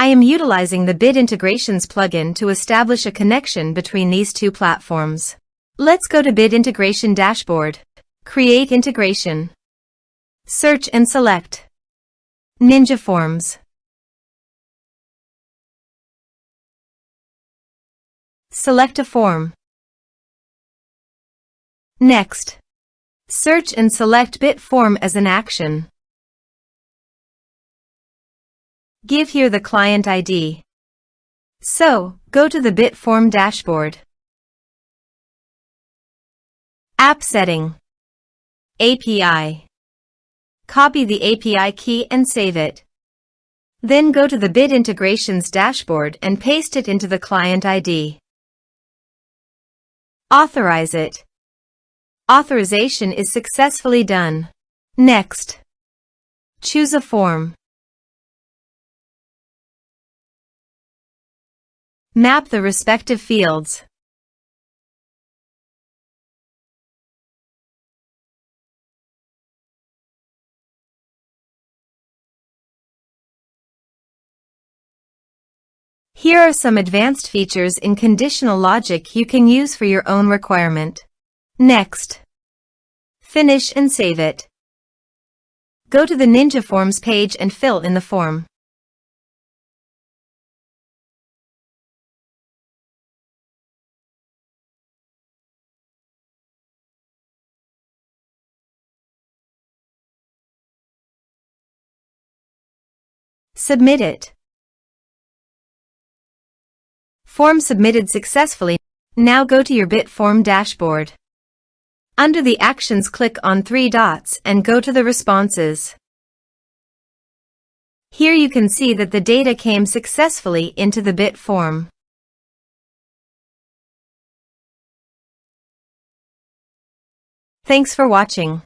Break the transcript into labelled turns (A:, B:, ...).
A: I am utilizing the Bit Integrations plugin to establish a connection between these two platforms. Let's go to Bit Integration Dashboard. Create integration. Search and select Ninja Forms. Select a form. Next, search and select Bit Form as an action. Give here the client ID. So, go to the Bit Form dashboard. App Setting. API. Copy the API key and save it. Then go to the Bit Integrations dashboard and paste it into the client ID. Authorize it. Authorization is successfully done. Next, choose a form. Map the respective fields. Here are some advanced features in conditional logic you can use for your own requirement. Next, finish and save it. Go to the Ninja Forms page and fill in the form. Submit it. Form submitted successfully. Now go to your Bit Form dashboard. Under the actions, click on 3 dots and go to the responses. Here you can see that the data came successfully into the Bit Form. Thanks for watching.